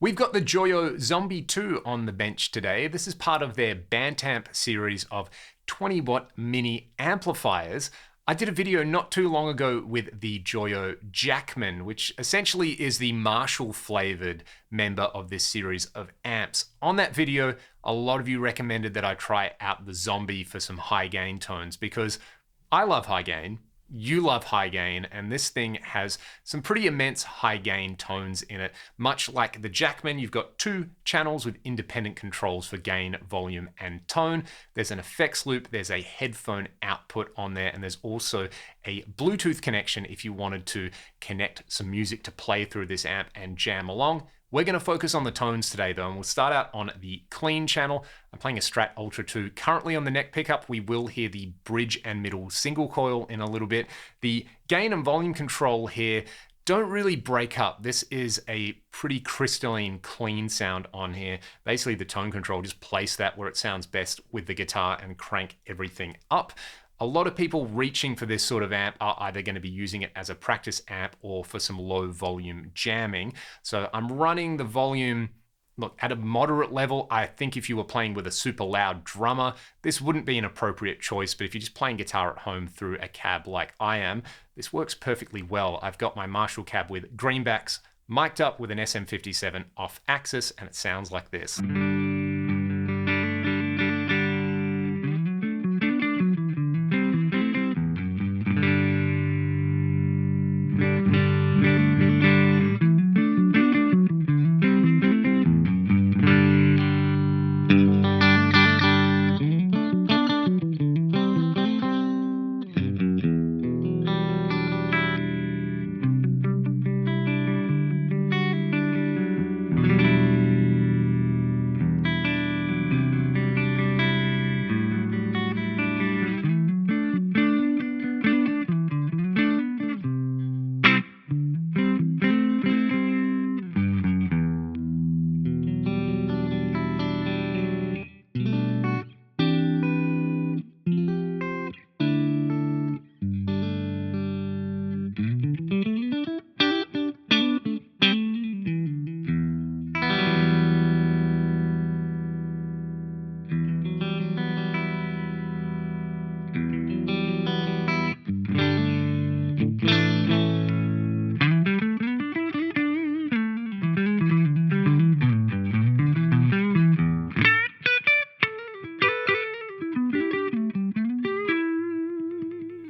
We've got the JOYO Zombie 2 on the bench today. This is part of their Bantamp series of 20-watt mini amplifiers. I did a video not too long ago with the JOYO Jackman, which essentially is the Marshall-flavored member of this series of amps. On that video, a lot of you recommended that I try out the Zombie for some high gain tones because I love high gain. You love high gain, and this thing has some pretty immense high gain tones in it. Much like the Jackman, you've got two channels with independent controls for gain, volume, and tone. There's an effects loop, there's a headphone output on there, and there's also a Bluetooth connection if you wanted to connect some music to play through this amp and jam along. We're going to focus on the tones today though, and we'll start out on the clean channel. I'm playing a Strat Ultra 2. Currently on the neck pickup, we will hear the bridge and middle single coil in a little bit. The gain and volume control here don't really break up. This is a pretty crystalline, clean sound on here. Basically the tone control, just place that where it sounds best with the guitar and crank everything up. A lot of people reaching for this sort of amp are either going to be using it as a practice amp or for some low volume jamming. So I'm running the volume, look, at a moderate level. I think if you were playing with a super loud drummer, this wouldn't be an appropriate choice, but if you're just playing guitar at home through a cab like I am, this works perfectly well. I've got my Marshall cab with greenbacks, mic'd up with an SM57 off axis, and it sounds like this.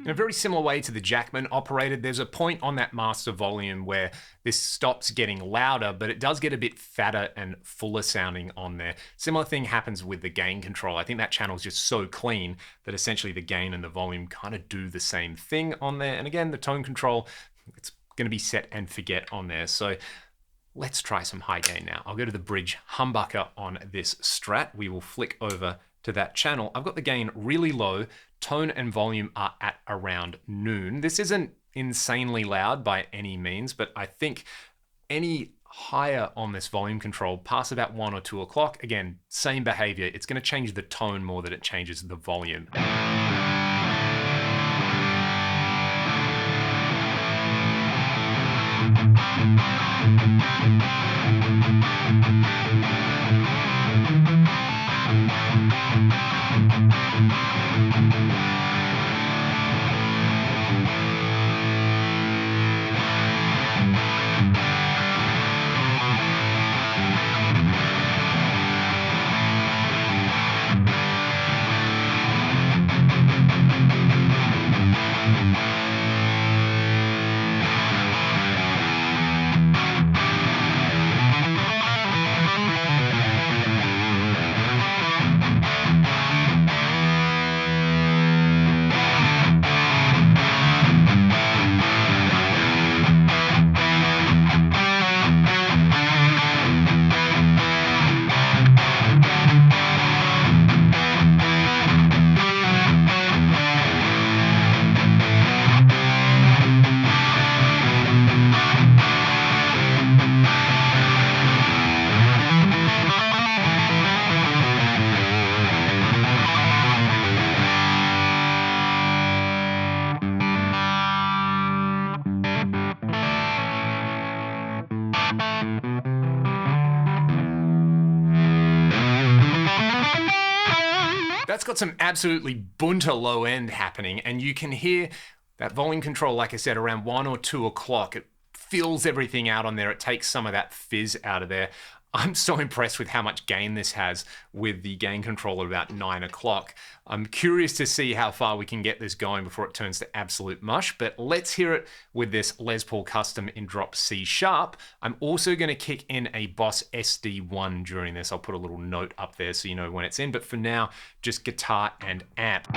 In a very similar way to the Jackman operated, there's a point on that master volume where this stops getting louder, but it does get a bit fatter and fuller sounding on there. Similar thing happens with the gain control. I think that channel is just so clean that essentially the gain and the volume kind of do the same thing on there. And again, the tone control, it's going to be set and forget on there. So let's try some high gain now. I'll go to the bridge humbucker on this Strat. We will flick over to that channel. I've got the gain really low. Tone and volume are at around noon. This isn't insanely loud by any means, but I think any higher on this volume control, past about 1 or 2 o'clock, again, same behavior. It's going to change the tone more than it changes the volume. that's got some absolutely bunter low end happening, and you can hear that volume control, like I said, around 1 or 2 o'clock. It fills everything out on there. It takes some of that fizz out of there. I'm so impressed with how much gain this has with the gain control at about 9 o'clock. I'm curious to see how far we can get this going before it turns to absolute mush, but let's hear it with this Les Paul Custom in drop C sharp. I'm also going to kick in a Boss SD1 during this. I'll put a little note up there so you know when it's in, but for now, just guitar and amp.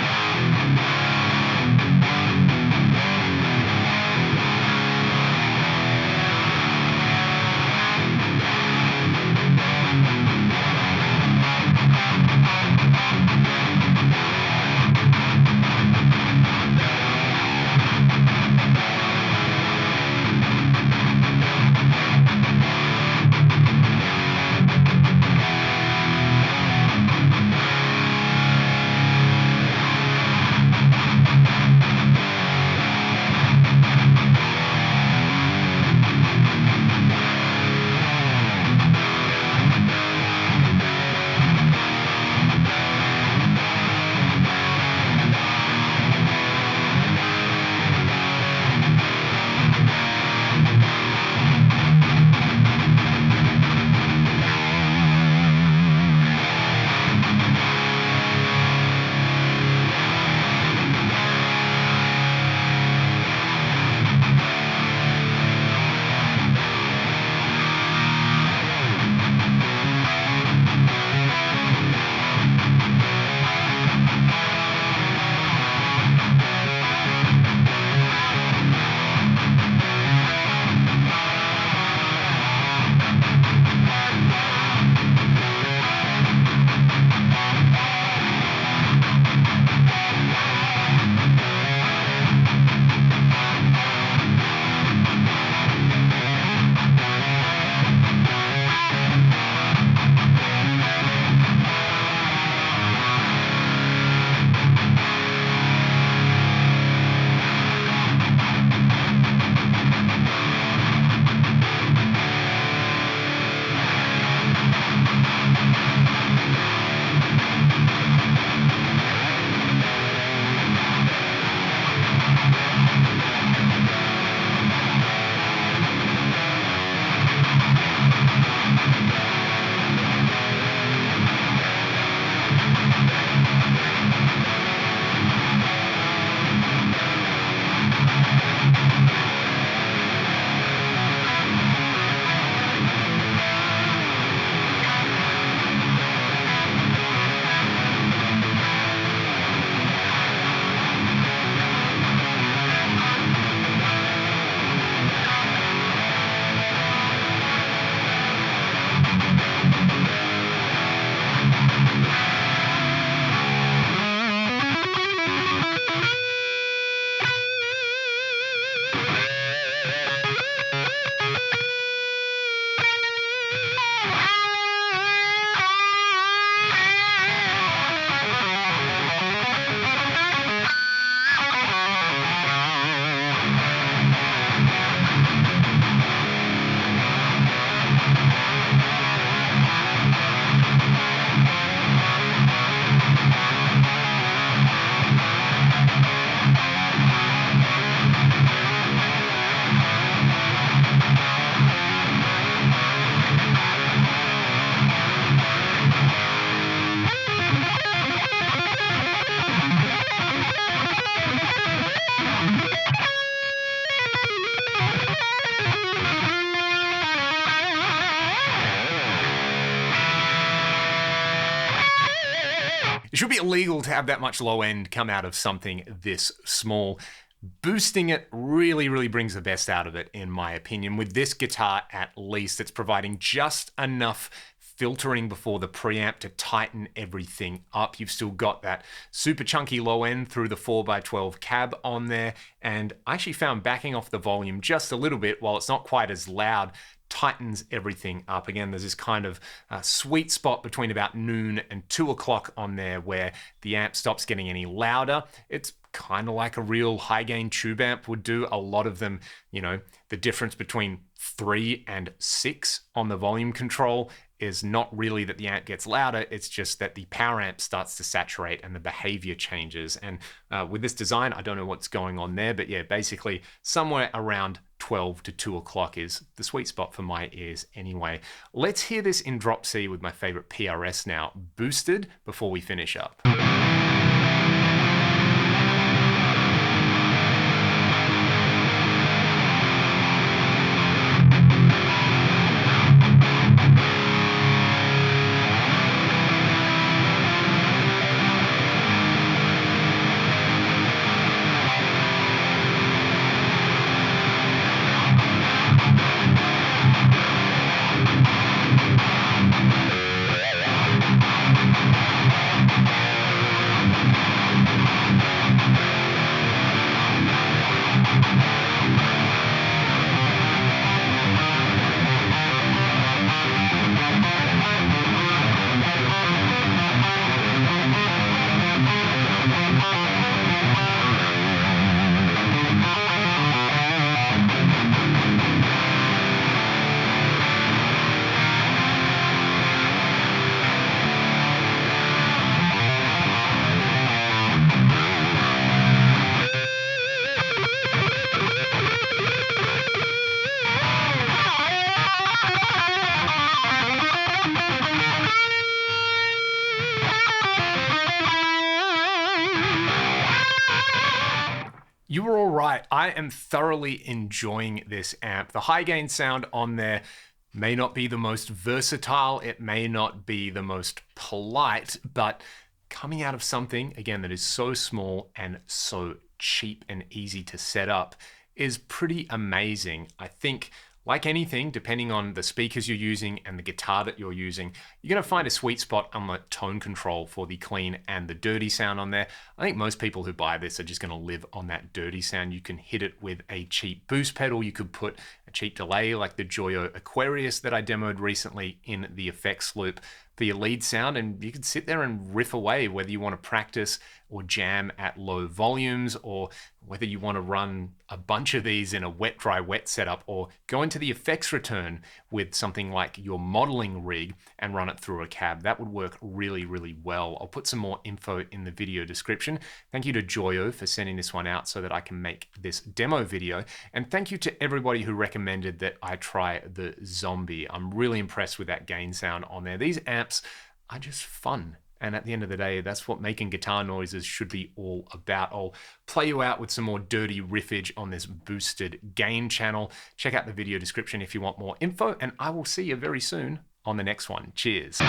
It should be illegal to have that much low end come out of something this small. Boosting it really brings the best out of it, in my opinion. With this guitar, at least, it's providing just enough filtering before the preamp to tighten everything up. You've still got that super chunky low end through the 4x12 cab on there, and I actually found backing off the volume just a little bit, while it's not quite as loud, tightens everything up. Again, there's this kind of sweet spot between about noon and 2 o'clock on there where the amp stops getting any louder. It's kind of like a real high gain tube amp would do. A lot of them, you know, the difference between 3 and 6 on the volume control is not really that the amp gets louder, it's just that the power amp starts to saturate and the behavior changes. And with this design, I don't know what's going on there, but yeah, basically somewhere around 12 to 2 o'clock is the sweet spot for my ears anyway. Let's hear this in drop C with my favorite PRS now, boosted, before we finish up. You were all right. I am thoroughly enjoying this amp. The high gain sound on there may not be the most versatile, it may not be the most polite, but coming out of something, again, that is so small and so cheap and easy to set up is pretty amazing. I think, like anything, depending on the speakers you're using and the guitar that you're using, you're going to find a sweet spot on the tone control for the clean and the dirty sound on there. I think most people who buy this are just going to live on that dirty sound. You can hit it with a cheap boost pedal. You could put a cheap delay like the JOYO Aquarius that I demoed recently in the effects loop for your lead sound, and you can sit there and riff away, whether you want to practice or jam at low volumes, or whether you want to run a bunch of these in a wet, dry, wet setup, or go into the effects return with something like your modeling rig and run it through a cab. That would work really, really well. I'll put some more info in the video description. Thank you to JOYO for sending this one out so that I can make this demo video. And thank you to everybody who recommended that I try the Zombie. I'm really impressed with that gain sound on there. These amps are just fun. And at the end of the day, that's what making guitar noises should be all about. I'll play you out with some more dirty riffage on this boosted gain channel. Check out the video description if you want more info, and I will see you very soon on the next one. Cheers.